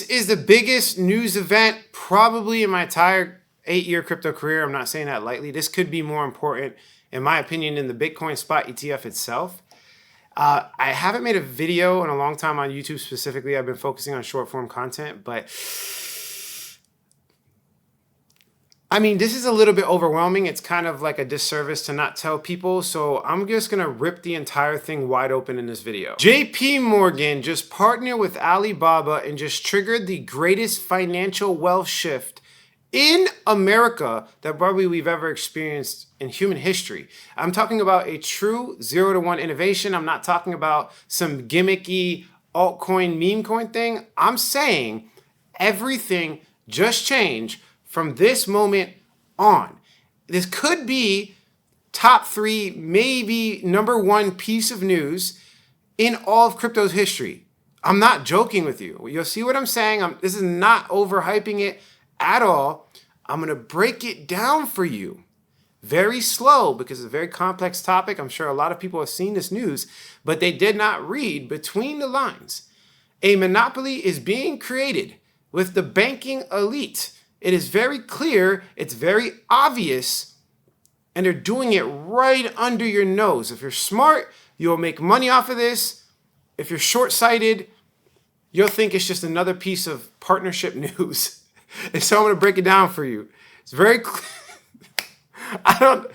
This is the biggest news event probably in my entire 8-year crypto career. I'm not saying that lightly. This could be more important, in my opinion, than the Bitcoin spot ETF itself. I haven't made a video in a long time on YouTube specifically. I've been focusing on short form content, but I mean, this is a little bit overwhelming. It's kind of like a disservice to not tell people. So I'm just going to rip the entire thing wide open in this video. JP Morgan just partnered with Alibaba and just triggered the greatest financial wealth shift in America that probably we've ever experienced in human history. I'm talking about a true 0 to 1 innovation. I'm not talking about some gimmicky altcoin, meme coin thing. I'm saying everything just changed from this moment on. This could be top 3, maybe #1 piece of news in all of crypto's history. I'm not joking with you. You'll see what I'm saying. This is not overhyping it at all. I'm gonna break it down for you very slow because it's a very complex topic. I'm sure a lot of people have seen this news, but they did not read between the lines. A monopoly is being created with the banking elite. It is very clear, it's very obvious, and they're doing it right under your nose. If you're smart, you'll make money off of this. If you're short-sighted, you'll think it's just another piece of partnership news. And so I'm gonna break it down for you. It's very clear. I don't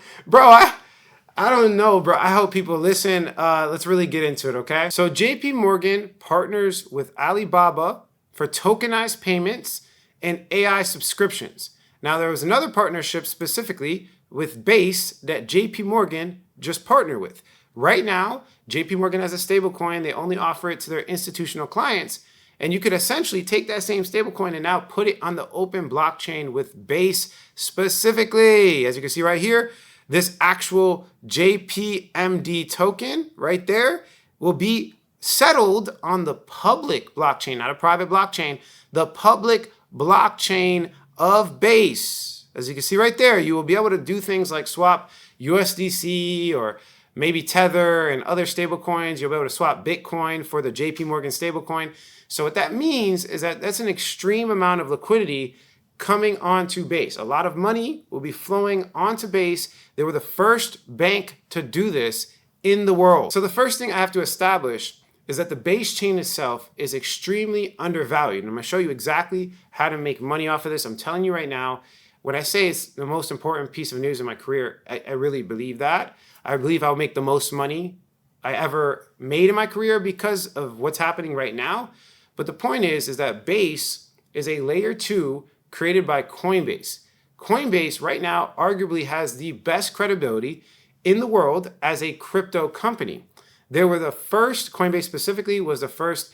know, bro. I hope people listen. Let's really get into it, okay? So JP Morgan partners with Alibaba for tokenized payments and AI subscriptions. Now, there was another partnership specifically with Base that JP Morgan just partnered with. Right now, JP Morgan has a stablecoin. They only offer it to their institutional clients. And you could essentially take that same stablecoin and now put it on the open blockchain with Base specifically. As you can see right here, this actual JPMD token right there will be settled on the public blockchain, not a private blockchain, the public blockchain of Base. As you can see right there, you will be able to do things like swap USDC or maybe Tether and other stablecoins. You'll be able to swap Bitcoin for the JP Morgan stablecoin. So what that means is that that's an extreme amount of liquidity coming onto Base. A lot of money will be flowing onto Base. They were the first bank to do this in the world. So the first thing I have to establish is that the Base chain itself is extremely undervalued. And I'm gonna show you exactly how to make money off of this. I'm telling you right now, when I say it's the most important piece of news in my career, I really believe that. I believe I'll make the most money I ever made in my career because of what's happening right now. But the point is that Base is a layer 2 created by Coinbase. Coinbase right now arguably has the best credibility in the world as a crypto company. They were the first, Coinbase specifically was the first,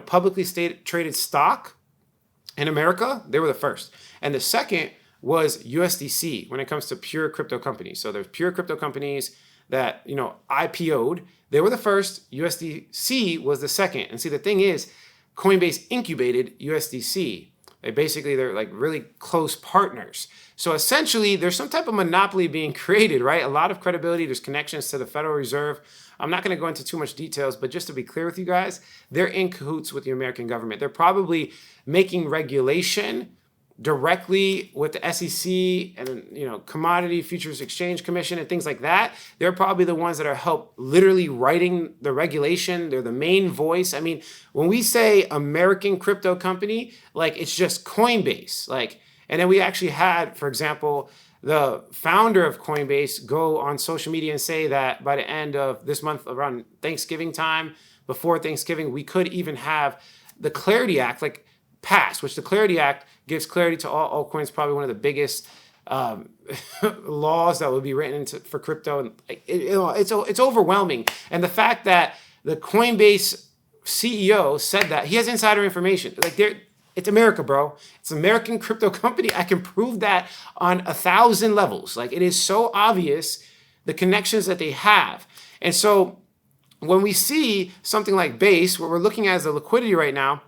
publicly traded stock in America. They were the first. And the second was USDC when it comes to pure crypto companies. So there's pure crypto companies that, IPO'd. They were the first. USDC was the second. And see, the thing is, Coinbase incubated USDC. They're like really close partners. So essentially, there's some type of monopoly being created, right? A lot of credibility. There's connections to the Federal Reserve. I'm not going to go into too much details, but just to be clear with you guys, they're in cahoots with the American government. They're probably making regulation directly with the SEC and Commodity Futures Exchange Commission and things like that. They're probably the ones that are literally writing the regulation. They're the main voice. I mean, when we say American crypto company, it's just Coinbase. And then we actually had, for example, the founder of Coinbase go on social media and say that by the end of this month, around Thanksgiving time, before Thanksgiving, we could even have the Clarity Act passed, which the Clarity Act gives clarity to all altcoins, probably one of the biggest laws that would be written for crypto. And it's overwhelming. And the fact that the Coinbase CEO said that, he has insider information. It's America, bro. It's an American crypto company. I can prove that on 1,000 levels. It is so obvious the connections that they have. And so when we see something like Base, what we're looking at is the liquidity right now,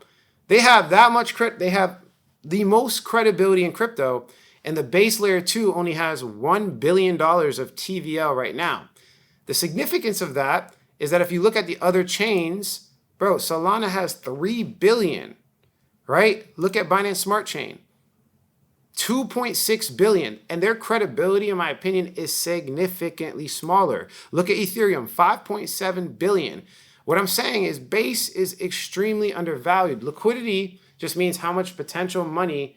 they have that much credit. They have the most credibility in crypto, and the Base layer 2 only has $1 billion of TVL right now. The significance of that is that if you look at the other chains, bro, Solana has 3 billion. right? Look at Binance Smart Chain. 2.6 billion, and their credibility, in my opinion, is significantly smaller. Look at Ethereum, 5.7 billion. What I'm saying is Base is extremely undervalued. Liquidity just means how much potential money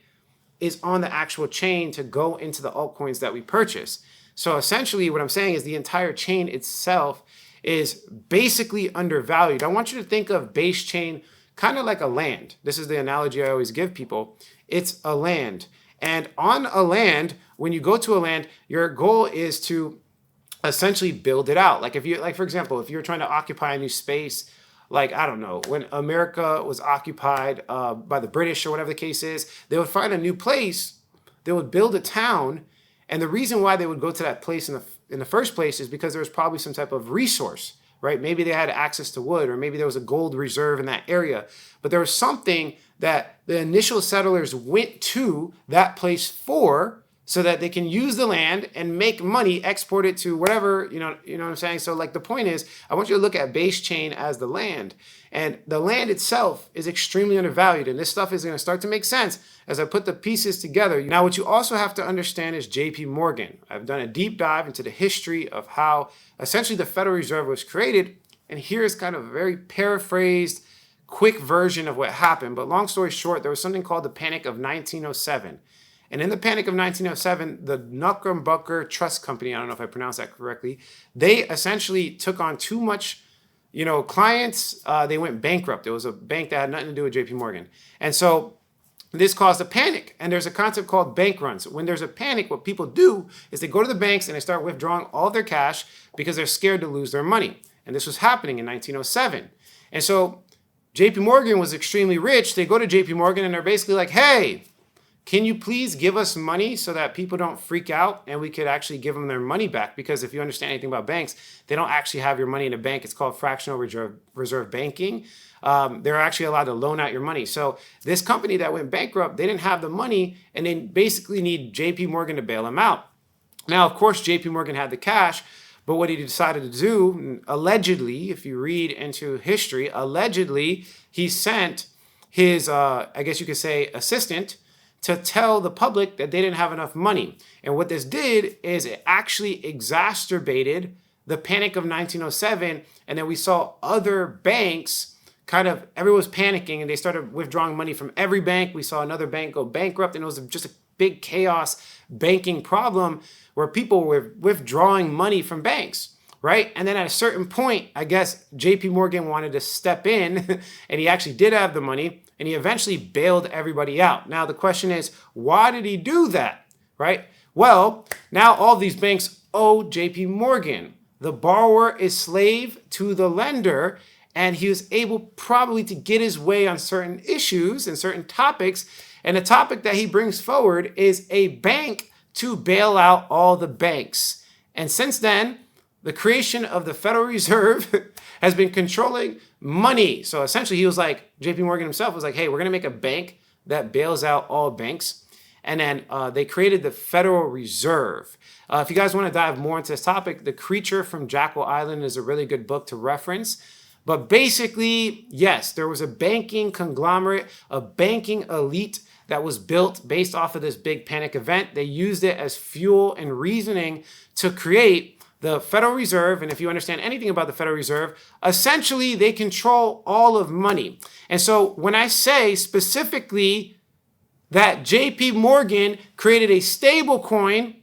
is on the actual chain to go into the altcoins that we purchase. So essentially what I'm saying is the entire chain itself is basically undervalued. I want you to think of Base chain kind of like a land. This is the analogy I always give people. It's a land. And on a land, when you go to a land, your goal is to essentially build it out. Like if you, like for example, if you're trying to occupy a new space, like, I don't know, when America was occupied by the British or whatever the case is, they would find a new place, they would build a town. And the reason why they would go to that place in the first place is because there was probably some type of resource, right? Maybe they had access to wood, or maybe there was a gold reserve in that area. But there was something that the initial settlers went to that place for, so that they can use the land and make money, export it to whatever, you know what I'm saying? So like the point is, I want you to look at Base chain as the land. And the land itself is extremely undervalued. And this stuff is going to start to make sense as I put the pieces together. Now, what you also have to understand is JP Morgan. I've done a deep dive into the history of how essentially the Federal Reserve was created. And here's kind of a very paraphrased, quick version of what happened. But long story short, there was something called the Panic of 1907. And in the Panic of 1907, the Knickerbocker Trust Company, I don't know if I pronounced that correctly, they essentially took on too much, clients. They went bankrupt. It was a bank that had nothing to do with JP Morgan. And so this caused a panic. And there's a concept called bank runs. When there's a panic, what people do is they go to the banks and they start withdrawing all their cash because they're scared to lose their money. And this was happening in 1907. And so JP Morgan was extremely rich. They go to JP Morgan and they're basically like, hey, can you please give us money so that people don't freak out and we could actually give them their money back? Because if you understand anything about banks, they don't actually have your money in a bank. It's called fractional reserve banking. They're actually allowed to loan out your money. So this company that went bankrupt, they didn't have the money and they basically need JP Morgan to bail them out. Now, of course, JP Morgan had the cash, but what he decided to do, allegedly, if you read into history, allegedly, he sent his, I guess you could say, assistant to tell the public that they didn't have enough money. And what this did is it actually exacerbated the Panic of 1907. And then we saw other banks everyone was panicking and they started withdrawing money from every bank. We saw another bank go bankrupt, and it was just a big chaos banking problem where people were withdrawing money from banks, right? And then at a certain point, I guess JP Morgan wanted to step in and he actually did have the money. And he eventually bailed everybody out. Now, the question is, why did he do that, right? Well, now all these banks owe JP Morgan. The borrower is slave to the lender, and he was able probably to get his way on certain issues and certain topics. And the topic that he brings forward is a bank to bail out all the banks. And since then, the creation of the Federal Reserve has been controlling money. So essentially he was like, JP Morgan himself was like, hey, we're going to make a bank that bails out all banks. And then they created the Federal Reserve. If you guys want to dive more into this topic, The Creature from Jekyll Island is a really good book to reference. But basically, yes, there was a banking conglomerate, a banking elite that was built based off of this big panic event. They used it as fuel and reasoning to create the Federal Reserve. And if you understand anything about the Federal Reserve, essentially they control all of money. And so when I say specifically that JP Morgan created a stable coin,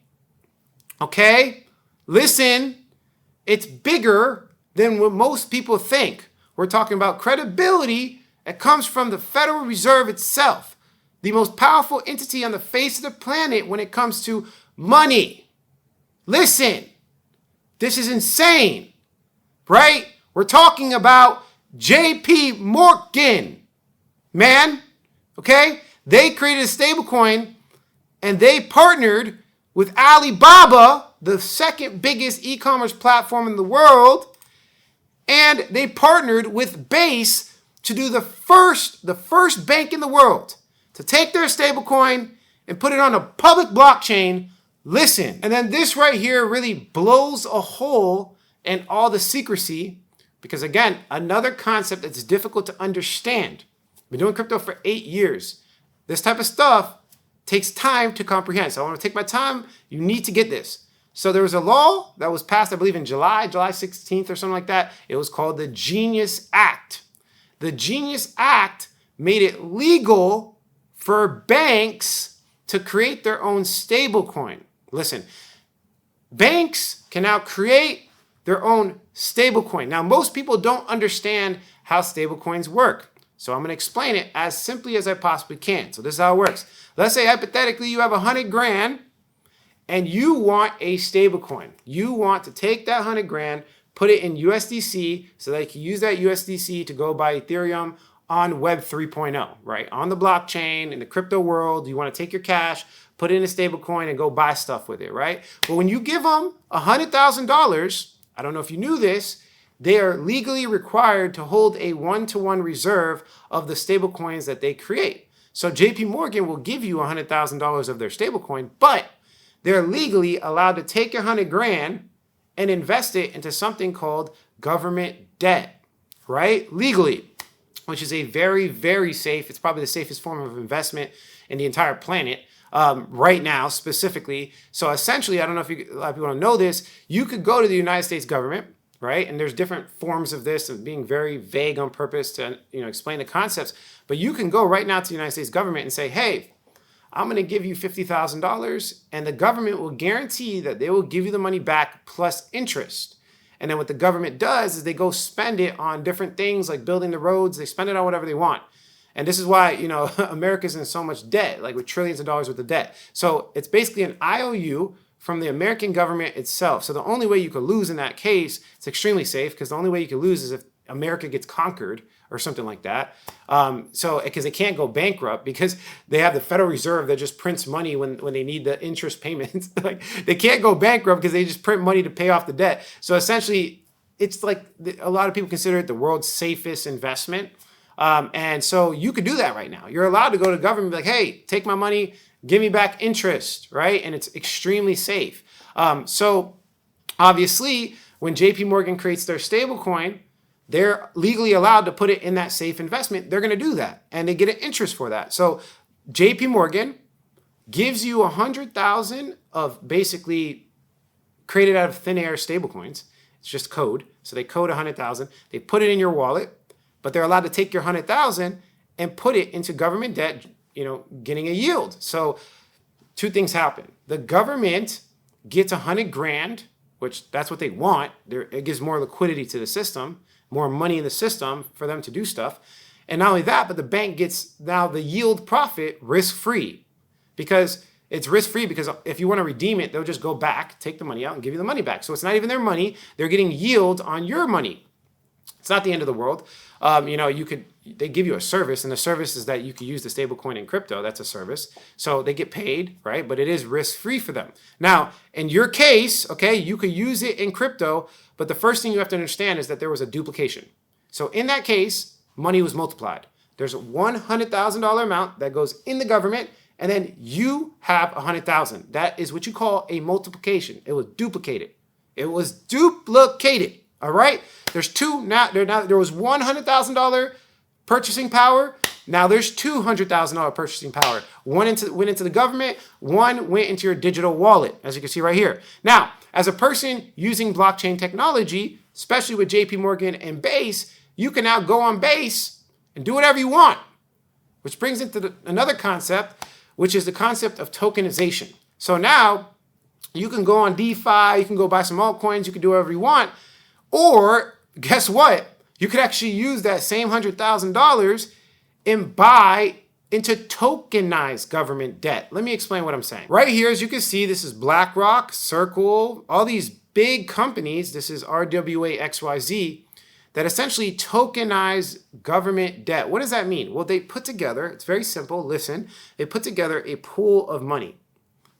okay, listen, it's bigger than what most people think. We're talking about credibility that comes from the Federal Reserve itself, the most powerful entity on the face of the planet when it comes to money. Listen. This is insane, right? We're talking about JP Morgan, man, okay? They created a stablecoin and they partnered with Alibaba, the second biggest e-commerce platform in the world, and they partnered with Base to do the first bank in the world to take their stablecoin and put it on a public blockchain. Listen, and then this right here really blows a hole in all the secrecy because, again, another concept that's difficult to understand. Been doing crypto for 8 years. This type of stuff takes time to comprehend. So I want to take my time. You need to get this. So there was a law that was passed, I believe, in July 16th or something like that. It was called the Genius Act. The Genius Act made it legal for banks to create their own stablecoin. Listen, banks can now create their own stablecoin. Now, most people don't understand how stablecoins work. So I'm going to explain it as simply as I possibly can. So this is how it works. Let's say hypothetically you have 100 grand and you want a stablecoin. You want to take that 100 grand, put it in USDC so that you can use that USDC to go buy Ethereum on Web 3.0, right? On the blockchain, in the crypto world, you want to take your cash, put it in a stablecoin and go buy stuff with it, right? But when you give them $100,000, I don't know if you knew this, they are legally required to hold a one-to-one reserve of the stablecoins that they create. So JP Morgan will give you $100,000 of their stablecoin, but they're legally allowed to take your 100 grand and invest it into something called government debt, right? Legally, which is a very, very safe, it's probably the safest form of investment in the entire planet right now specifically. So essentially, I don't know if a lot of people don't know this, you could go to the United States government, right? And there's different forms of this, of being very vague on purpose to explain the concepts. But you can go right now to the United States government and say, hey, I'm going to give you $50,000 and the government will guarantee that they will give you the money back plus interest. And then what the government does is they go spend it on different things like building the roads. They spend it on whatever they want. And this is why, America's in so much debt, like with trillions of dollars worth of debt. So it's basically an IOU from the American government itself. So the only way you could lose in that case, it's extremely safe because the only way you could lose is if America gets conquered or something like that. So because they can't go bankrupt because they have the Federal Reserve that just prints money when they need the interest payments. Like they can't go bankrupt because they just print money to pay off the debt. So essentially, it's like a lot of people consider it the world's safest investment. And so you could do that right now. You're allowed to go to government and be like, hey, take my money, give me back interest, right? And it's extremely safe. So obviously, when JP Morgan creates their stablecoin, they're legally allowed to put it in that safe investment. They're going to do that, and they get an interest for that. So JP Morgan gives you 100,000 of basically created out of thin air stablecoins. It's just code. So they code 100,000. They put it in your wallet, but they're allowed to take your 100,000 and put it into government debt, getting a yield. So two things happen. The government gets 100 grand, which that's what they want. It gives more liquidity to the system, more money in the system for them to do stuff. And not only that, but the bank gets now the yield profit risk-free because it's risk-free because if you want to redeem it, they'll just go back, take the money out and give you the money back. So it's not even their money. They're getting yield on your money. It's not the end of the world. They give you a service, and the service is that you can use the stablecoin in crypto. That's a service. So they get paid, right? But it is risk-free for them. Now, in your case, okay, you could use it in crypto, but the first thing you have to understand is that there was a duplication. So in that case, money was multiplied. There's a $100,000 amount that goes in the government, and then you have 100,000. That is what you call a multiplication. It was duplicated. It was duplicated. All right. There's two now. There was $100,000 purchasing power. Now there's $200,000 purchasing power. One went into the government. One went into your digital wallet, as you can see right here. Now, as a person using blockchain technology, especially with JP Morgan and Base, you can now go on Base and do whatever you want, which brings into another concept, which is the concept of tokenization. So now you can go on DeFi, you can go buy some altcoins, you can do whatever you want. Or guess what? You could actually use that same $100,000 and buy into tokenized government debt. Let me explain what I'm saying. Right here, as you can see, this is BlackRock, Circle, all these big companies. This is RWA XYZ that essentially tokenize government debt. What does that mean? Well, they put together, it's very simple. Listen, they put together a pool of money,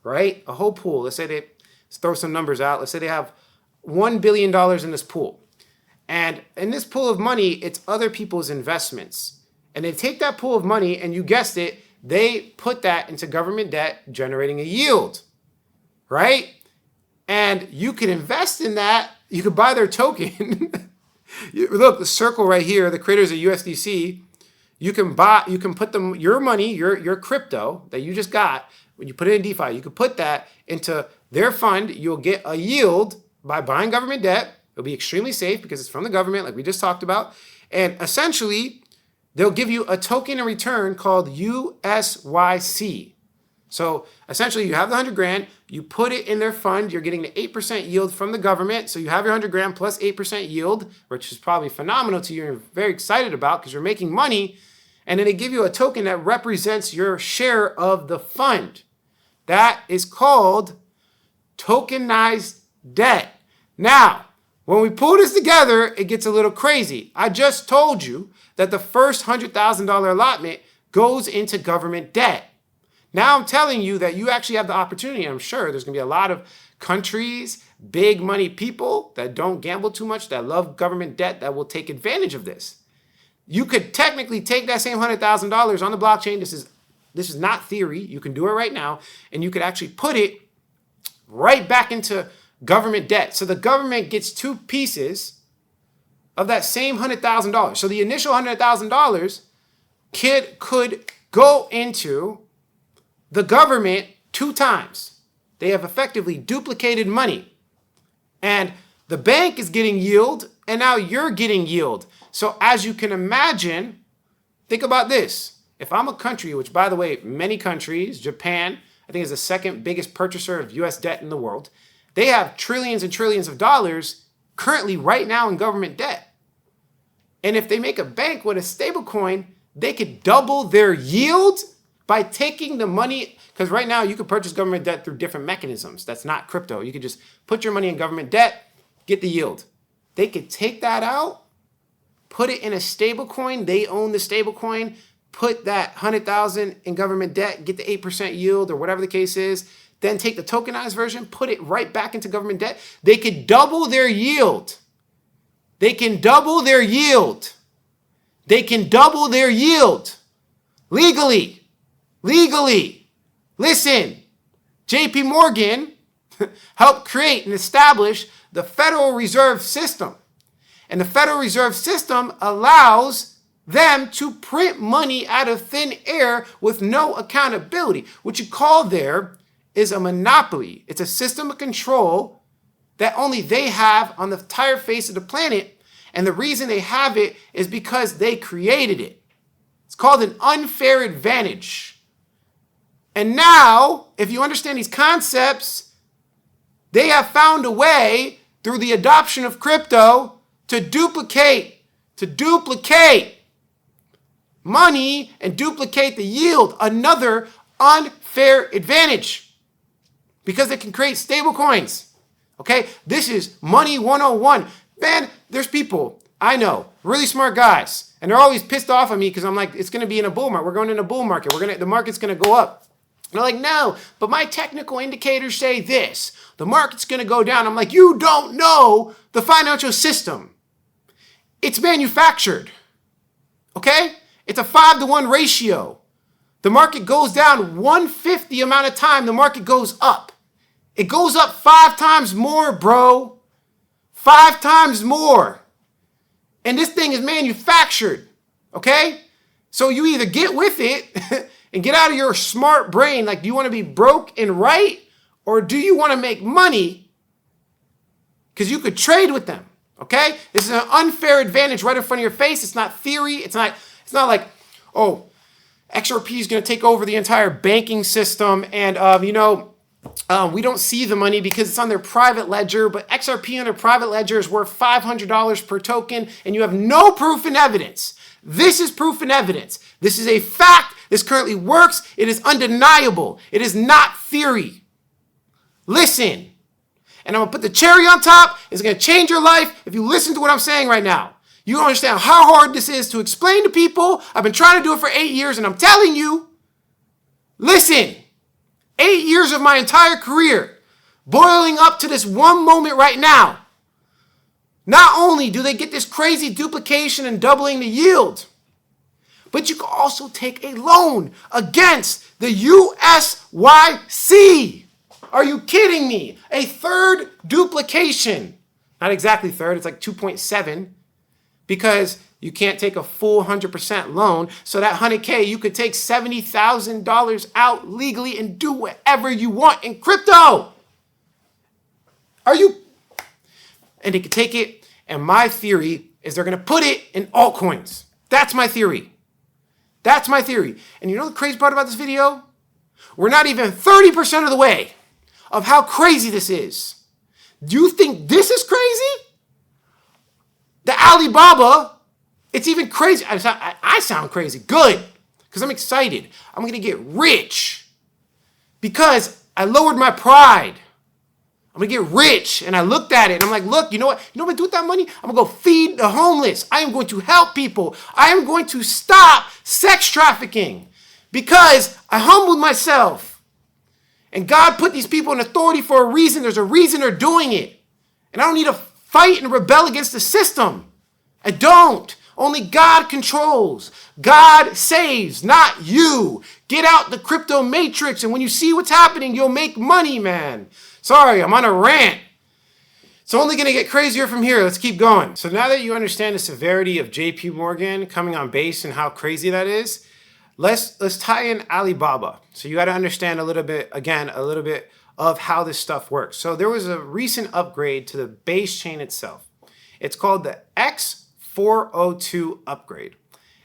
right? A whole pool. Let's throw some numbers out. Let's say they have $1 billion in this pool. And in this pool of money, it's other people's investments. And they take that pool of money, and you guessed it, they put that into government debt, generating a yield, right? And you can invest in that. You could buy their token. Look, the Circle right here, the creators of USDC, You can put your money, your crypto that you just got, when you put it in DeFi, you can put that into their fund. You'll get a yield by buying government debt. It'll be extremely safe because it's from the government, like we just talked about. And essentially, they'll give you a token in return called USYC. So essentially, you have the 100 grand, you put it in their fund, you're getting the 8% yield from the government. So you have your 100 grand plus 8% yield, which is probably phenomenal to you. You're very excited about because you're making money. And then they give you a token that represents your share of the fund. That is called tokenized debt. Now, when we pull this together, it gets a little crazy. I just told you that the first $100,000 allotment goes into government debt. Now I'm telling you that you actually have the opportunity. I'm sure there's going to be a lot of countries, big money people that don't gamble too much, that love government debt, that will take advantage of this. You could technically take that same $100,000 on the blockchain. This is not theory. You can do it right now, and you could actually put it right back into government debt. So the government gets two pieces of that same $100,000. So the initial $100,000 could go into the government two times. They have effectively duplicated money. And the bank is getting yield, and now you're getting yield. So as you can imagine, think about this. If I'm a country, which by the way, many countries, Japan, I think is the second biggest purchaser of US debt in the world, they have trillions and trillions of dollars currently right now in government debt. And if they make a bank with a stablecoin, they could double their yield by taking the money, because right now you could purchase government debt through different mechanisms. That's not crypto. You could just put your money in government debt, get the yield. They could take that out, put it in a stable coin. They own the stable coin, put that 100,000 in government debt, get the 8% yield or whatever the case is, then take the tokenized version, put it right back into government debt. They could double their yield. They can double their yield. They can double their yield legally. Legally. Listen, JP Morgan helped create and establish the Federal Reserve System. And the Federal Reserve System allows them to print money out of thin air with no accountability. What you call there is a monopoly. It's a system of control that only they have on the entire face of the planet. And the reason they have it is because they created it. It's called an unfair advantage. And now, if you understand these concepts, they have found a way through the adoption of crypto to duplicate money and duplicate the yield, another unfair advantage, because they can create stable coins. Okay, this is money 101. Man, there's people I know, really smart guys, and they're always pissed off at me because I'm like, it's going to be in a bull market. We're going in a bull market. The market's going to go up. And they're like, no, but my technical indicators say this. The market's going to go down. I'm like, you don't know the financial system. It's manufactured. Okay? It's a 5-to-1 ratio. The market goes down 1/5 the amount of time the market goes up. It goes up 5 times more, bro. 5 times more. And this thing is manufactured. Okay? So you either get with it and get out of your smart brain, like, do you want to be broke and right? Or do you want to make money? Because you could trade with them, okay? This is an unfair advantage right in front of your face. It's not theory. It's not like, oh, XRP is going to take over the entire banking system. And, we don't see the money because it's on their private ledger. But XRP on their private ledger is worth $500 per token. And you have no proof and evidence. This is proof and evidence. This is a fact. This currently works. It is undeniable. It is not theory. Listen. And I'm going to put the cherry on top. It's going to change your life if you listen to what I'm saying right now. You don't understand how hard this is to explain to people. I've been trying to do it for 8 years, and I'm telling you, listen, 8 years of my entire career, boiling up to this one moment right now. Not only do they get this crazy duplication and doubling the yield, but you can also take a loan against the USYC. Are you kidding me? A third duplication. Not exactly third, it's like 2.7, because You can't take a full 100% loan. So that 100K, you could take $70,000 out legally and do whatever you want in crypto. Are you? And they could take it. And my theory is they're going to put it in altcoins. That's my theory. That's my theory. And you know the crazy part about this video? We're not even 30% of the way of how crazy this is. Do you think this is crazy? The Alibaba, it's even crazy. I sound crazy. Good. Because I'm excited. I'm going to get rich. Because I lowered my pride. I'm going to get rich. And I looked at it and I'm like, look, you know what? You know what I'm going to do with that money? I'm going to go feed the homeless. I am going to help people. I am going to stop sex trafficking. Because I humbled myself. And God put these people in authority for a reason. There's a reason they're doing it. And I don't need to fight and rebel against the system. I don't. Only God controls. God saves, not you. Get out the crypto matrix. And when you see what's happening, you'll make money, man. Sorry, I'm on a rant. It's only going to get crazier from here. Let's keep going. So now that you understand the severity of JP Morgan coming on base and how crazy that is, let's tie in Alibaba. So you got to understand a little bit of how this stuff works. So there was a recent upgrade to the base chain itself. It's called the X402 upgrade.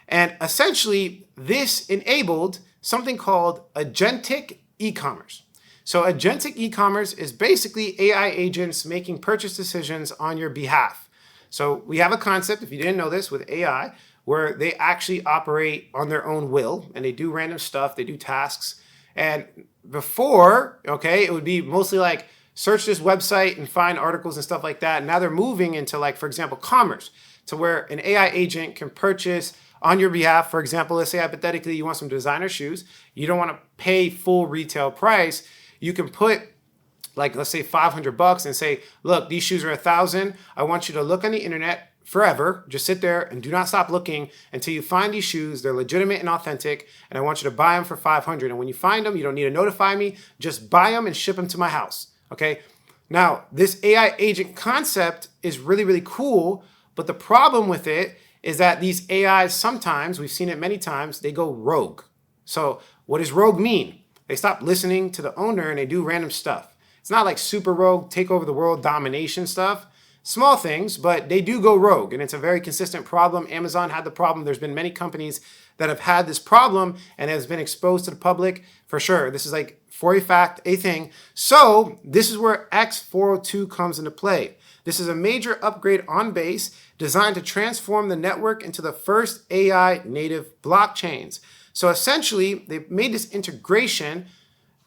And essentially, this enabled something called Agentic e-commerce. So Agentic e-commerce is basically AI agents making purchase decisions on your behalf. So we have a concept, if you didn't know this, with AI, where they actually operate on their own will and they do random stuff, they do tasks. And before, okay, it would be mostly like search this website and find articles and stuff like that. Now they're moving into, like, for example, commerce, to where an AI agent can purchase on your behalf. For example, let's say hypothetically you want some designer shoes. You don't want to pay full retail price. You can put, like, let's say $500 and say, look, these shoes are $1,000. I want you to look on the internet forever. Just sit there and do not stop looking until you find these shoes. They're legitimate and authentic. And I want you to buy them for $500. And when you find them, you don't need to notify me. Just buy them and ship them to my house. Okay. Now, this AI agent concept is really, really cool. But the problem with it is that these AIs sometimes, we've seen it many times, they go rogue. So what does rogue mean? They stop listening to the owner and they do random stuff. It's not like super rogue, take over the world domination stuff. Small things, but they do go rogue. And it's a very consistent problem. Amazon had the problem. There's been many companies that have had this problem and has been exposed to the public for sure. This is like, for a fact, a thing. So this is where X402 comes into play. This is a major upgrade on base designed to transform the network into the first AI native blockchains. So essentially, they made this integration.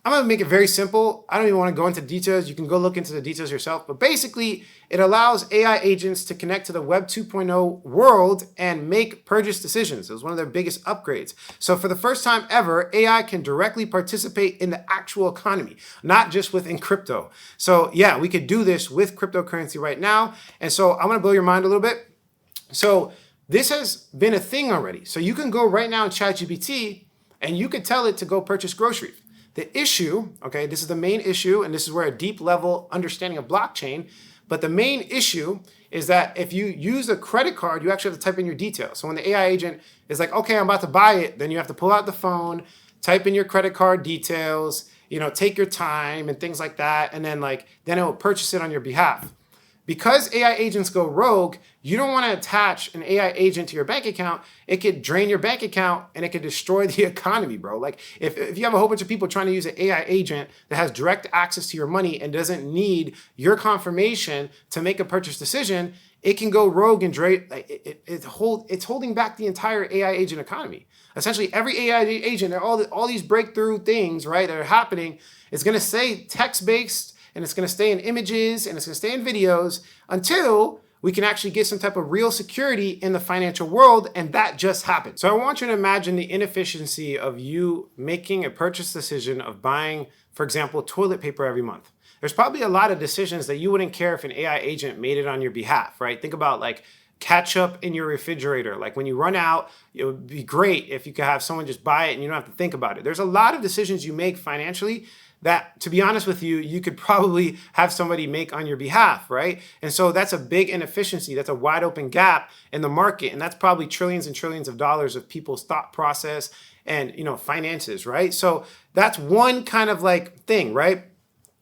I'm going to make it very simple. I don't even want to go into details. You can go look into the details yourself. But basically, it allows AI agents to connect to the Web 2.0 world and make purchase decisions. It was one of their biggest upgrades. So for the first time ever, AI can directly participate in the actual economy, not just within crypto. So yeah, we could do this with cryptocurrency right now. And so I'm going to blow your mind a little bit. So this has been a thing already. So you can go right now in ChatGPT and you can tell it to go purchase groceries. The issue, okay, this is the main issue, and this is where a deep level understanding of blockchain, but the main issue is that if you use a credit card, you actually have to type in your details. So when the AI agent is like, okay, I'm about to buy it, then you have to pull out the phone, type in your credit card details, take your time and things like that, and then it will purchase it on your behalf. Because AI agents go rogue, you don't want to attach an AI agent to your bank account. It could drain your bank account and it could destroy the economy, bro. Like if you have a whole bunch of people trying to use an AI agent that has direct access to your money and doesn't need your confirmation to make a purchase decision, it can go rogue and drain. It's holding back the entire AI agent economy. Essentially, every AI agent, all these breakthrough things, right, that are happening, is going to say text-based, and it's going to stay in images, and it's going to stay in videos until we can actually get some type of real security in the financial world, and that just happened. So I want you to imagine the inefficiency of you making a purchase decision of buying, for example, toilet paper every month. There's probably a lot of decisions that you wouldn't care if an AI agent made it on your behalf, right? Think about ketchup in your refrigerator. Like when you run out, it would be great if you could have someone just buy it and you don't have to think about it. There's a lot of decisions you make financially that, to be honest with you, you could probably have somebody make on your behalf, right? And so that's a big inefficiency. That's a wide open gap in the market. And that's probably trillions and trillions of dollars of people's thought process and, finances, right? So that's one kind of like thing, right?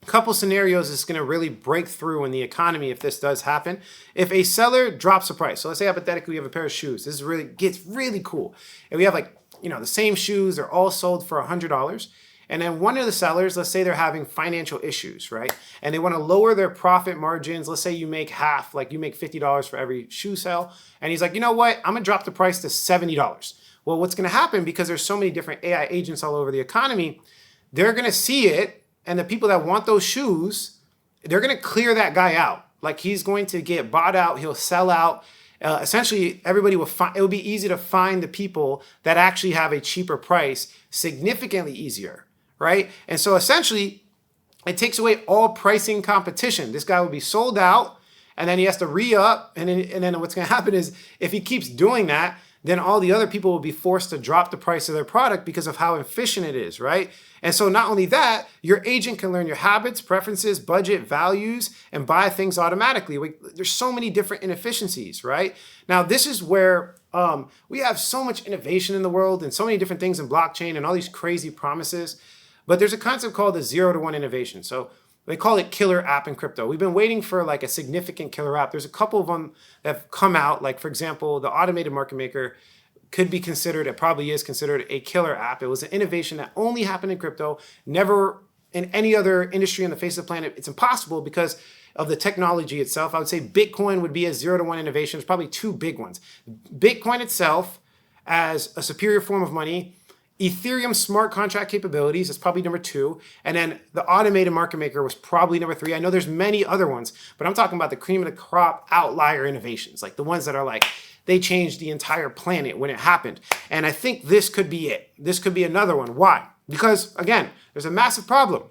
Couple scenarios is going to really break through in the economy if this does happen. If a seller drops the price, so let's say hypothetically we have a pair of shoes. This gets really cool. And we have the same shoes, they're all sold for $100. And then one of the sellers, let's say they're having financial issues, right? And they want to lower their profit margins. Let's say you make half, like you make $50 for every shoe sale. And he's like, you know what? I'm going to drop the price to $70. Well, what's going to happen, because there's so many different AI agents all over the economy, they're going to see it. And the people that want those shoes, they're going to clear that guy out. Like he's going to get bought out. He'll sell out. Essentially, everybody will find, it will be easy to find the people that actually have a cheaper price, significantly easier, right? And so essentially, it takes away all pricing competition. This guy will be sold out, and then he has to re-up. And then what's going to happen is if he keeps doing that, then all the other people will be forced to drop the price of their product because of how efficient it is, right? And so not only that, your agent can learn your habits, preferences, budget, values, and buy things automatically. There's so many different inefficiencies, right? Now, this is where we have so much innovation in the world and so many different things in blockchain and all these crazy promises. But there's a concept called the 0-to-1 innovation. So they call it killer app in crypto. We've been waiting for like a significant killer app. There's a couple of them that have come out. Like, for example, the automated market maker could be considered, it probably is considered a killer app. It was an innovation that only happened in crypto, never in any other industry on the face of the planet. It's impossible because of the technology itself. I would say Bitcoin would be a 0-to-1 innovation. There's probably two big ones. Bitcoin itself as a superior form of money, Ethereum smart contract capabilities is probably number 2. And then the automated market maker was probably number 3. I know there's many other ones, but I'm talking about the cream of the crop outlier innovations, like the ones that are like, they changed the entire planet when it happened. And I think this could be it. This could be another one. Why? Because again, there's a massive problem.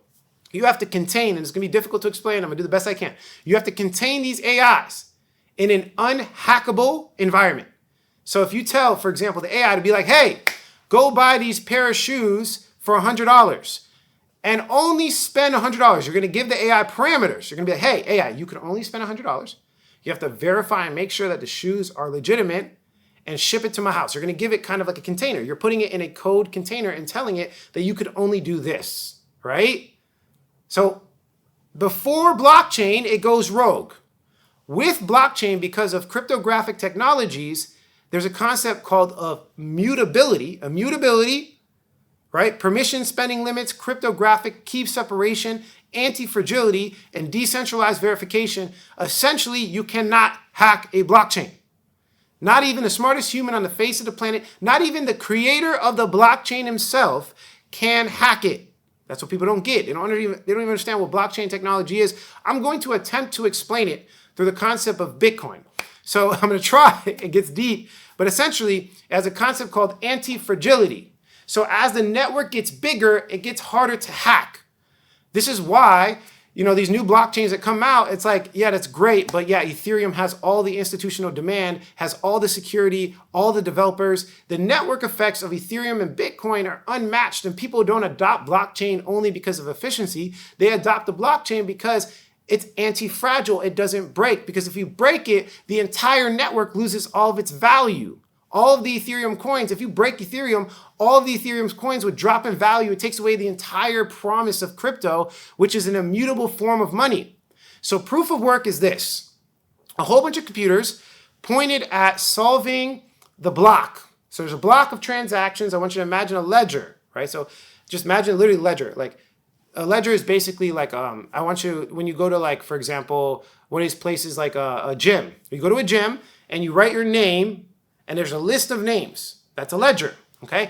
You have to contain, and it's gonna be difficult to explain. I'm gonna do the best I can. You have to contain these AIs in an unhackable environment. So if you tell, for example, the AI to be like, hey, go buy these pair of shoes for $100 and only spend $100. You're going to give the AI parameters. You're going to be like, hey, AI, you can only spend $100. You have to verify and make sure that the shoes are legitimate and ship it to my house. You're going to give it kind of like a container. You're putting it in a code container and telling it that you could only do this, right? So before blockchain, it goes rogue. With blockchain, because of cryptographic technologies, there's a concept called immutability, right? Permission spending limits, cryptographic key separation, anti-fragility, and decentralized verification. Essentially, you cannot hack a blockchain. Not even the smartest human on the face of the planet, not even the creator of the blockchain himself can hack it. That's what people don't get. They don't even understand what blockchain technology is. I'm going to attempt to explain it through the concept of Bitcoin. So I'm going to try. It gets deep. But essentially, it has a concept called anti-fragility. So as the network gets bigger, it gets harder to hack. This is why, these new blockchains that come out, it's like, yeah, that's great. But yeah, Ethereum has all the institutional demand, has all the security, all the developers. The network effects of Ethereum and Bitcoin are unmatched. And people don't adopt blockchain only because of efficiency. They adopt the blockchain because it's anti-fragile. It doesn't break, because if you break it, the entire network loses all of its value. All of the Ethereum coins, if you break Ethereum, all of the Ethereum's coins would drop in value. It takes away the entire promise of crypto, which is an immutable form of money. So proof of work is this. A whole bunch of computers pointed at solving the block. So there's a block of transactions. I want you to imagine a ledger, right? So just imagine literally ledger. Like, a ledger is basically like, I want you, when you go to, like, for example, one of these places like a gym. You go to a gym and you write your name and there's a list of names. That's a ledger, okay?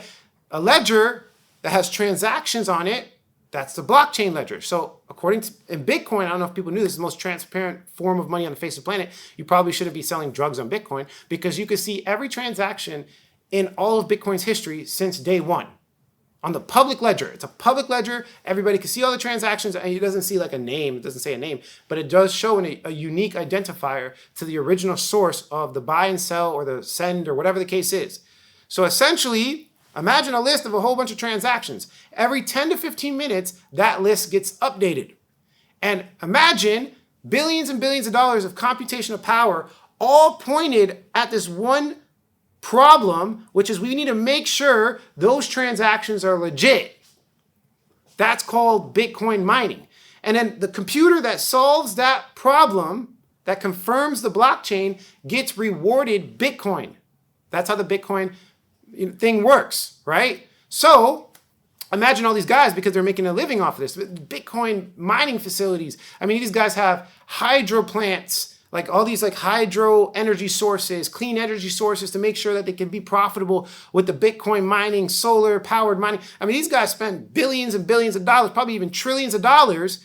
A ledger that has transactions on it, that's the blockchain ledger. So according to, in Bitcoin, I don't know if people knew, this is the most transparent form of money on the face of the planet. You probably shouldn't be selling drugs on Bitcoin, because you can see every transaction in all of Bitcoin's history since day one. on the public ledger. It's a public ledger. Everybody can see all the transactions, and it doesn't see like a name. It doesn't say a name, but it does show a unique identifier to the original source of the buy and sell or the send or whatever the case is. So essentially, imagine a list of a whole bunch of transactions. Every 10 to 15 minutes, that list gets updated. And imagine billions and billions of dollars of computational power all pointed at this one problem, which is we need to make sure those transactions are legit. That's called Bitcoin mining. And then the computer that solves that problem, that confirms the blockchain, gets rewarded Bitcoin. That's how the Bitcoin thing works, right? So imagine all these guys, because they're making a living off of this, Bitcoin mining facilities. I mean, these guys have hydro plants, like all these like hydro energy sources, clean energy sources to make sure that they can be profitable with the Bitcoin mining, solar powered mining. I mean, these guys spend billions and billions of dollars, probably even trillions of dollars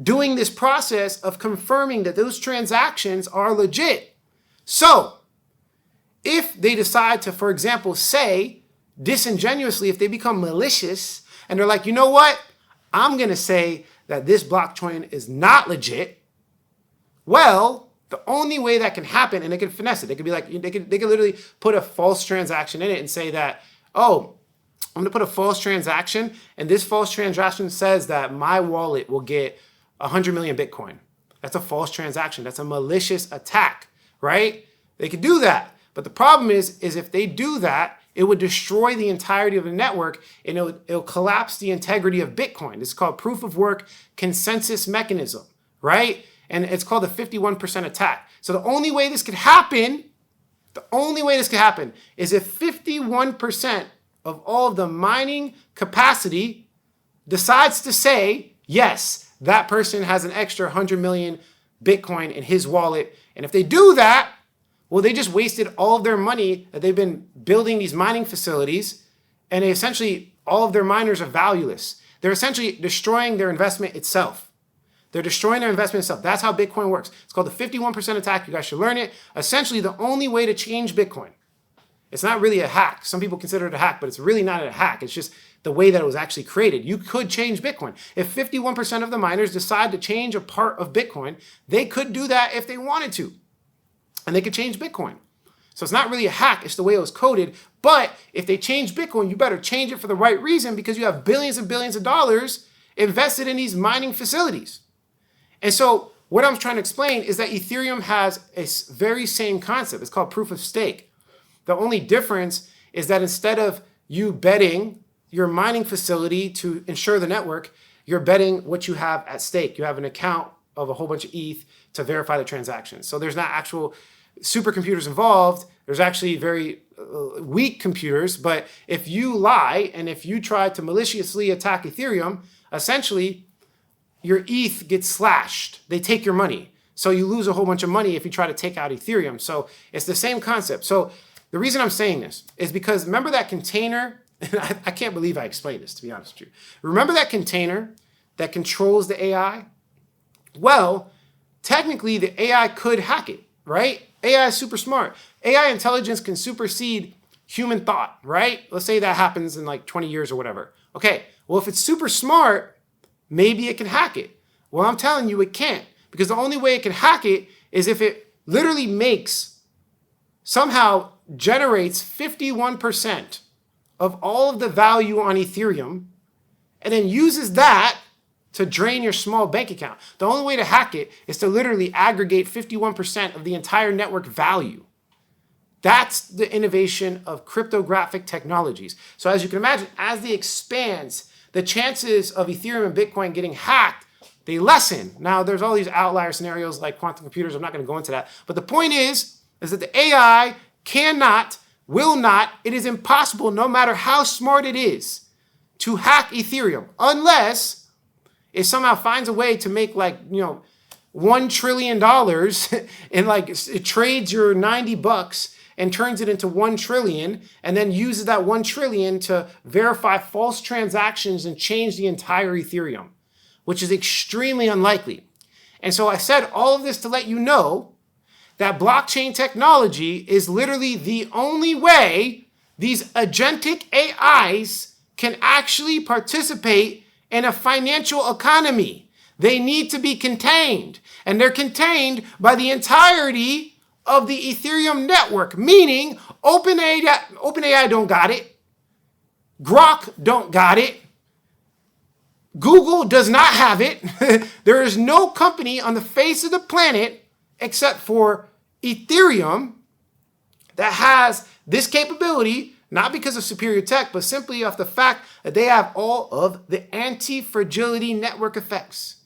doing this process of confirming that those transactions are legit. So if they decide to, for example, say disingenuously, if they become malicious and they're like, you know what? I'm going to say that this blockchain is not legit. Well, the only way that can happen, and they can finesse it, they could be like, they could literally put a false transaction in it and say that, oh, I'm gonna put a false transaction, and this false transaction says that my wallet will get 100 million Bitcoin. That's a false transaction. That's a malicious attack, right? They could do that. But the problem is if they do that, it would destroy the entirety of the network, and it'll collapse the integrity of Bitcoin. This is called proof of work consensus mechanism, right? And it's called the 51% attack. So the only way this could happen, is if 51% of all of the mining capacity decides to say, yes, that person has an extra 100 million Bitcoin in his wallet. And if they do that, well, they just wasted all of their money that they've been building these mining facilities, and all of their miners are valueless. They're essentially destroying their investment itself. They're destroying their investment itself. That's how Bitcoin works. It's called the 51% attack. You guys should learn it. Essentially, the only way to change Bitcoin. It's not really a hack. Some people consider it a hack, but it's really not a hack. It's just the way that it was actually created. You could change Bitcoin. If 51% of the miners decide to change a part of Bitcoin, they could do that if they wanted to. And they could change Bitcoin. So it's not really a hack. It's the way it was coded. But if they change Bitcoin, you better change it for the right reason, because you have billions and billions of dollars invested in these mining facilities. And so what I'm trying to explain is that Ethereum has a very same concept. It's called proof of stake. The only difference is that instead of you betting your mining facility to ensure the network, you're betting what you have at stake. You have an account of a whole bunch of ETH to verify the transactions. So there's not actual supercomputers involved. There's actually very weak computers. But if you lie and if you try to maliciously attack Ethereum, essentially your ETH gets slashed. They take your money. So you lose a whole bunch of money if you try to take out Ethereum. So it's the same concept. So the reason I'm saying this is because remember that container? I can't believe I explained this, to be honest with you. Remember that container that controls the AI? Well, technically the AI could hack it, right? AI is super smart. AI intelligence can supersede human thought, right? Let's say that happens in like 20 years or whatever. Okay, well, if it's super smart, maybe it can hack it. Well, I'm telling you it can't, because the only way it can hack it is if it literally somehow generates 51% of all of the value on Ethereum and then uses that to drain your small bank account. The only way to hack it is to literally aggregate 51% of the entire network value. That's the innovation of cryptographic technologies. So as you can imagine, as they expand, the chances of Ethereum and Bitcoin getting hacked, they lessen. Now, there's all these outlier scenarios like quantum computers. I'm not going to go into that. But the point is that the AI will not, it is impossible, no matter how smart it is, to hack Ethereum, unless it somehow finds a way to make $1 trillion and it trades your $90 and turns it into 1 trillion, and then uses that 1 trillion to verify false transactions and change the entire Ethereum, which is extremely unlikely. And so I said all of this to let you know that blockchain technology is literally the only way these agentic AIs can actually participate in a financial economy. They need to be contained, and they're contained by the entirety of the Ethereum network, meaning OpenAI don't got it, Grok don't got it, Google does not have it. There is no company on the face of the planet except for Ethereum that has this capability, not because of superior tech, but simply off the fact that they have all of the anti-fragility network effects.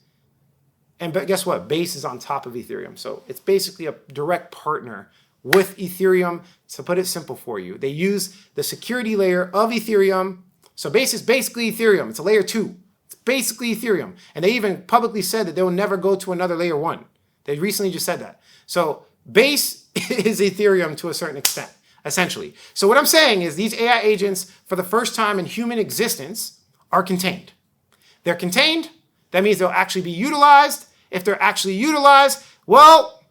But guess what? Base is on top of Ethereum. So it's basically a direct partner with Ethereum. To put it simple for you, they use the security layer of Ethereum. So Base is basically Ethereum. It's a layer 2. It's basically Ethereum. And they even publicly said that they will never go to another layer 1. They recently just said that. So Base is Ethereum to a certain extent, essentially. So what I'm saying is these AI agents, for the first time in human existence, are contained. They're contained. That means they'll actually be utilized. If they're actually utilized, well,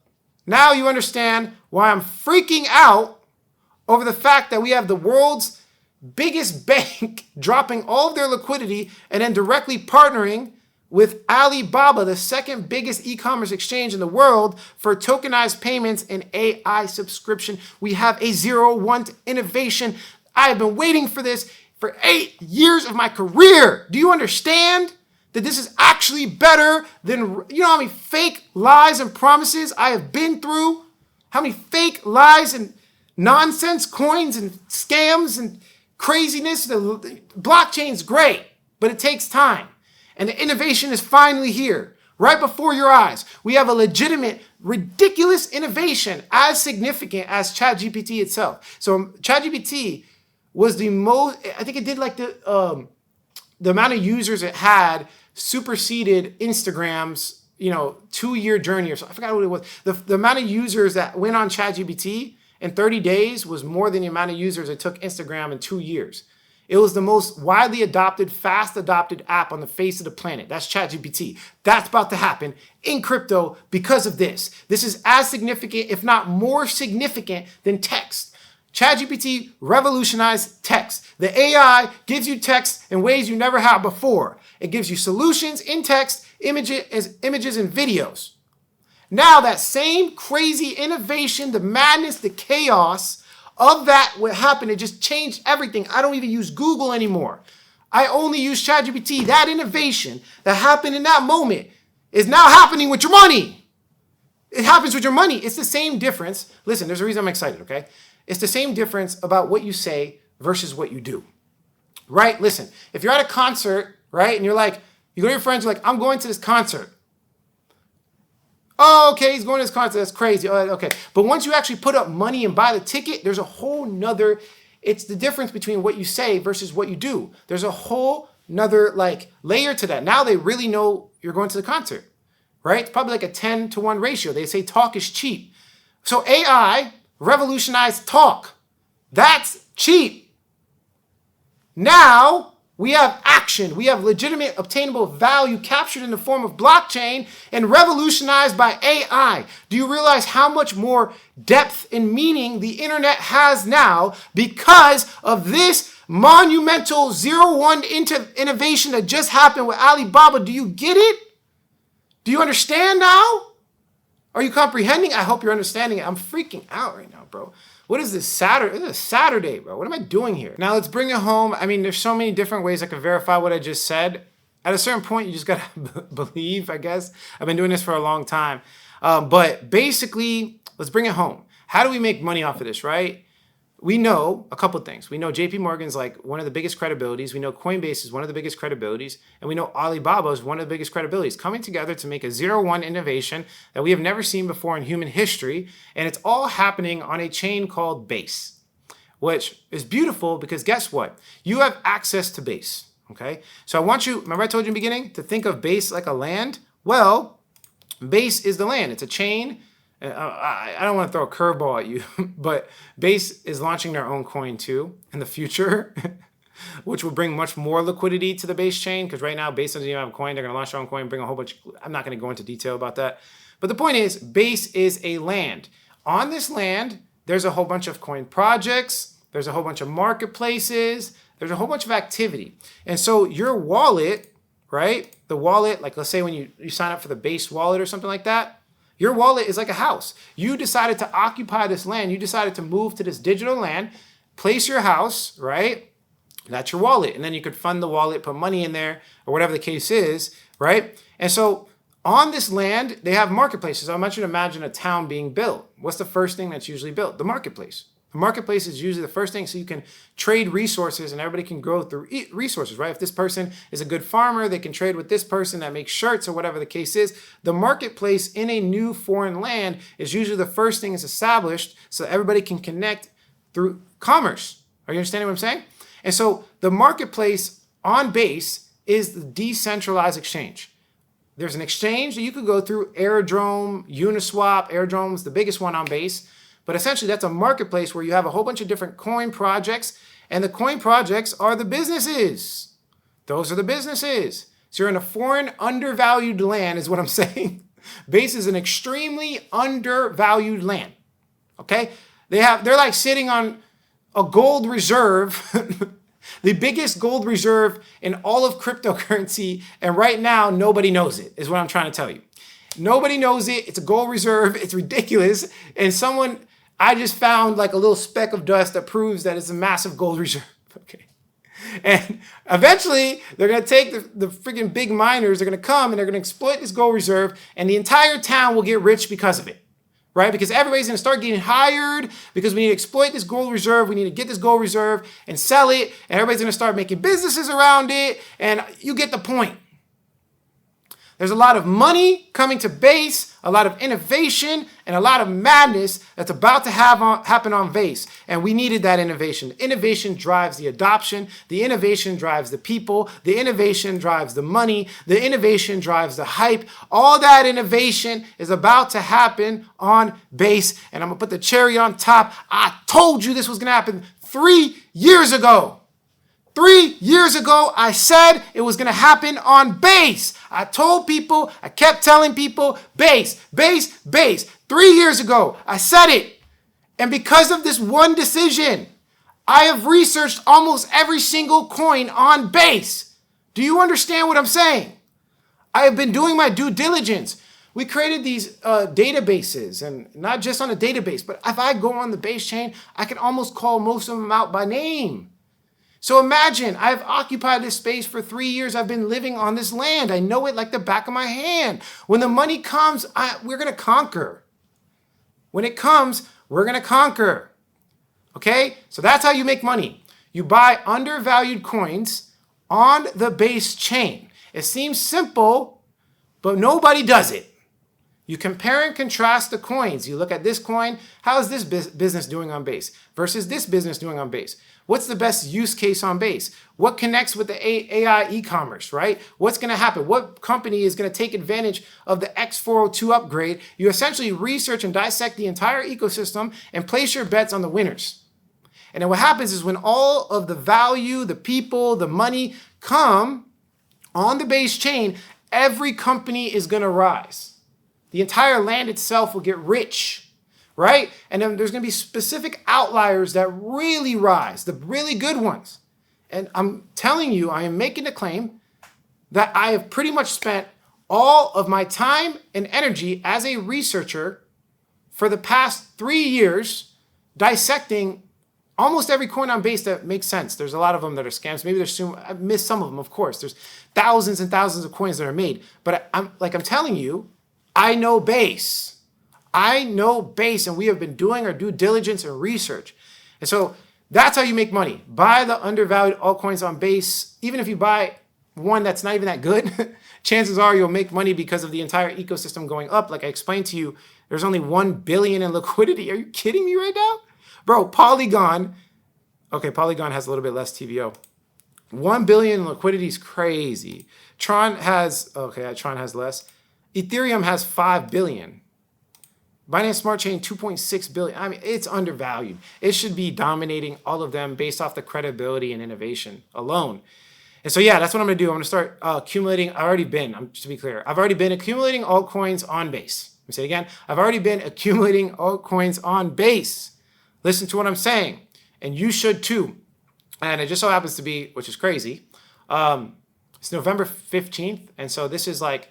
now you understand why I'm freaking out over the fact that we have the world's biggest bank dropping all of their liquidity and then directly partnering with Alibaba, the second biggest e-commerce exchange in the world, for tokenized payments and AI subscription. We have a 0-1 innovation. I have been waiting for this for 8 years of my career. Do you understand that this is actually better than, you know how many fake lies and promises I have been through? How many fake lies and nonsense coins and scams and craziness? The blockchain's great, but it takes time. And the innovation is finally here, right before your eyes. We have a legitimate, ridiculous innovation as significant as ChatGPT itself. So ChatGPT was the most, I think it did like the amount of users it had superseded Instagram's, 2-year journey or something. I forgot what it was. The amount of users that went on ChatGPT in 30 days was more than the amount of users it took Instagram in 2 years. It was the most widely adopted, fast adopted app on the face of the planet. That's ChatGPT. That's about to happen in crypto because of this. This is as significant, if not more significant, than text. ChatGPT revolutionized text. The AI gives you text in ways you never had before. It gives you solutions in text, images and videos. Now that same crazy innovation, the madness, the chaos of that, what happened, it just changed everything. I don't even use Google anymore. I only use ChatGPT. That innovation that happened in that moment is now happening with your money. It happens with your money. It's the same difference. Listen, there's a reason I'm excited, okay? It's the same difference about what you say versus what you do, right? Listen, if you're at a concert, right, and you're like, you go to your friends, you're like, I'm going to this concert. Oh, okay, he's going to this concert. That's crazy. Oh, okay. But once you actually put up money and buy the ticket, there's a whole nother, it's the difference between what you say versus what you do. There's a whole nother layer to that. Now they really know you're going to the concert, right? It's probably like a 10-to-1 ratio. They say talk is cheap. So AI revolutionized talk. That's cheap. Now we have action. We have legitimate obtainable value captured in the form of blockchain and revolutionized by AI. Do you realize how much more depth and meaning the internet has now because of this monumental 0-1 innovation that just happened with Alibaba? Do you get it? Do you understand now? Are you comprehending? I hope you're understanding it. I'm freaking out right now, bro. What is this Saturday? This is Saturday, bro. What am I doing here? Now let's bring it home. I mean, there's so many different ways I can verify what I just said. At a certain point, you just gotta believe, I guess. I've been doing this for a long time. But basically, let's bring it home. How do we make money off of this, right? We know a couple things. We know JP Morgan's like one of the biggest credibilities. We know Coinbase is one of the biggest credibilities. And we know Alibaba is one of the biggest credibilities, coming together to make a 0-1 innovation that we have never seen before in human history. And it's all happening on a chain called Base, which is beautiful because guess what? You have access to Base, okay? So I want you, remember I told you in the beginning, to think of Base like a land? Well, Base is the land. It's a chain. I don't want to throw a curveball at you, but Base is launching their own coin too in the future, which will bring much more liquidity to the Base chain because right now Base doesn't even have a coin. They're going to launch their own coin, bring a whole bunch. I'm not going to go into detail about that. But the point is, Base is a land. On this land, there's a whole bunch of coin projects. There's a whole bunch of marketplaces. there's a whole bunch of activity. And so your wallet, right? The wallet, like let's say when you sign up for the base wallet or something like that, your wallet is like a house. You decided to occupy this land. You decided to move to this digital land, place your house, right? That's your wallet. And then you could fund the wallet, put money in there, or whatever the case is, right? And so on this land, they have marketplaces. I want you to imagine a town being built. What's the first thing that's usually built? The marketplace. The marketplace is usually the first thing, so you can trade resources and everybody can grow through resources, right? If this person is a good farmer, they can trade with this person that makes shirts or whatever the case is. The marketplace in a new foreign land is usually the first thing is established so everybody can connect through commerce. Are you understanding what I'm saying? And so the marketplace on Base is the decentralized exchange. There's an exchange that you could go through, Airdrome, Uniswap. Airdrome's the biggest one on Base. But essentially, that's a marketplace where you have a whole bunch of different coin projects, and the coin projects are the businesses. Those are the businesses. So you're in a foreign, undervalued land, is what I'm saying. Base is an extremely undervalued land. Okay? They're like sitting on a gold reserve, the biggest gold reserve in all of cryptocurrency, and right now, nobody knows it, is what I'm trying to tell you. Nobody knows it. It's a gold reserve. It's ridiculous. And I just found like a little speck of dust that proves that it's a massive gold reserve. Okay. And eventually they're going to take the freaking big miners. They're going to come and they're going to exploit this gold reserve, and the entire town will get rich because of it, right? Because everybody's going to start getting hired because we need to exploit this gold reserve. We need to get this gold reserve and sell it. And everybody's going to start making businesses around it. And you get the point. There's a lot of money coming to Base, a lot of innovation, and a lot of madness that's about to happen on Base. And we needed that innovation. The innovation drives the adoption. The innovation drives the people. The innovation drives the money. The innovation drives the hype. All that innovation is about to happen on Base. And I'm going to put the cherry on top. I told you this was going to happen 3 years ago. 3 years ago, I said it was going to happen on Base. I told people, I kept telling people, Base, Base, Base. 3 years ago, I said it. And because of this one decision, I have researched almost every single coin on Base. Do you understand what I'm saying? I have been doing my due diligence. We created these databases, and not just on a database, but if I go on the Base chain, I can almost call most of them out by name. So imagine, I've occupied this space for 3 years. I've been living on this land. I know it like the back of my hand. When the money comes, we're going to conquer. When it comes, we're going to conquer. Okay? So that's how you make money. You buy undervalued coins on the Base chain. It seems simple, but nobody does it. You compare and contrast the coins. You look at this coin. How is this business doing on Base versus this business doing on Base? What's the best use case on Base? What connects with the AI e-commerce, right? What's going to happen? What company is going to take advantage of the X402 upgrade? You essentially research and dissect the entire ecosystem and place your bets on the winners. And then what happens is when all of the value, the people, the money come on the Base chain, every company is going to rise. The entire land itself will get rich. Right? And then there's going to be specific outliers that really rise, the really good ones. And I'm telling you, I am making a claim that I have pretty much spent all of my time and energy as a researcher for the past 3 years dissecting almost every coin on Base that makes sense. There's a lot of them that are scams. Maybe I missed some of them, of course. There's thousands and thousands of coins that are made. But I'm telling you, I know Base. I know Base, and we have been doing our due diligence and research. And so that's how you make money. Buy the undervalued altcoins on Base. Even if you buy one that's not even that good, chances are you'll make money because of the entire ecosystem going up. Like I explained to you, there's only 1 billion in liquidity. Are you kidding me right now? Bro, Polygon has a little bit less TVO. 1 billion in liquidity is crazy. Tron has less. Ethereum has 5 billion. Binance Smart Chain, 2.6 billion. I mean, it's undervalued. It should be dominating all of them based off the credibility and innovation alone. And so, yeah, that's what I'm going to do. I'm going to start accumulating. To be clear, I've already been accumulating altcoins on Base. Let me say it again. I've already been accumulating altcoins on Base. Listen to what I'm saying. And you should too. And it just so happens to be, which is crazy, it's November 15th. And so this is like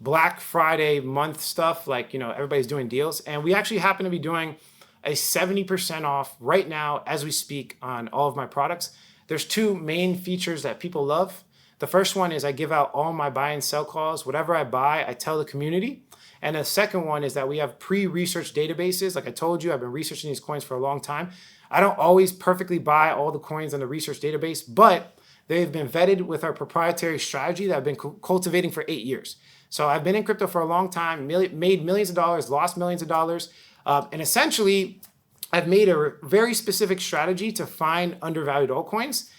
Black Friday month stuff. Like, everybody's doing deals. And we actually happen to be doing a 70% off right now as we speak on all of my products. There's two main features that people love. The first one is I give out all my buy and sell calls. Whatever I buy, I tell the community. And the second one is that we have pre-research databases. Like I told you, I've been researching these coins for a long time. I don't always perfectly buy all the coins on the research database, but they've been vetted with our proprietary strategy that I've been cultivating for 8 years. So I've been in crypto for a long time, made millions of dollars, lost millions of dollars. And essentially, I've made a very specific strategy to find undervalued altcoins.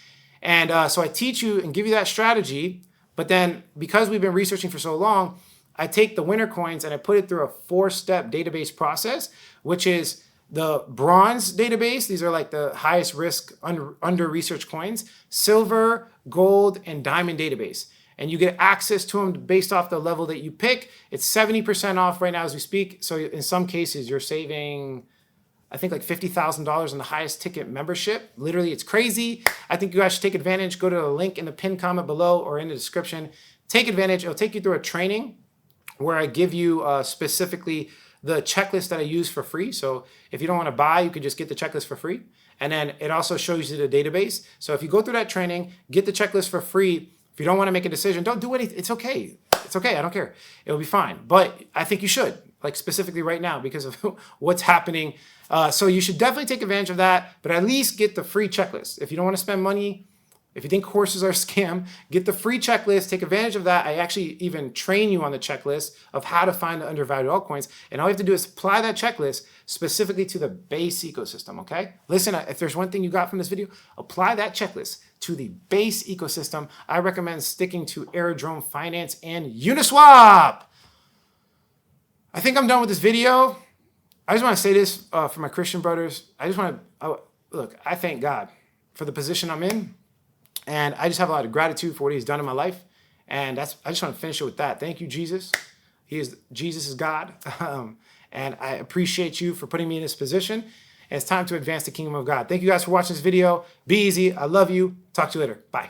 And so I teach you and give you that strategy. But then because we've been researching for so long, I take the winner coins and I put it through a 4-step database process, which is the bronze database. These are like the highest risk under research coins, silver, gold, and diamond database. And you get access to them based off the level that you pick. It's 70% off right now as we speak. So in some cases, you're saving, I think, like $50,000 on the highest ticket membership. Literally, it's crazy. I think you guys should take advantage. Go to the link in the pinned comment below or in the description. Take advantage. It'll take you through a training where I give you specifically the checklist that I use for free. So if you don't want to buy, you could just get the checklist for free. And then it also shows you the database. So if you go through that training, get the checklist for free. If you don't want to make a decision, don't do anything. It's okay. It's okay. I don't care. It'll be fine. But I think you should, like specifically right now because of what's happening. So you should definitely take advantage of that, but at least get the free checklist. If you don't want to spend money, if you think courses are a scam, get the free checklist, take advantage of that. I actually even train you on the checklist of how to find the undervalued altcoins. And all you have to do is apply that checklist specifically to the base ecosystem, okay? Listen, if there's one thing you got from this video, apply that checklist to the base ecosystem. I recommend sticking to Aerodrome Finance and Uniswap. I think I'm done with this video. I just want to say this for my Christian brothers. I just want to, look, I thank God for the position I'm in. And I just have a lot of gratitude for what he's done in my life. And I just want to finish it with that. Thank you, Jesus. Jesus is God. And I appreciate you for putting me in this position. And it's time to advance the kingdom of God. Thank you guys for watching this video. Be easy. I love you. Talk to you later. Bye.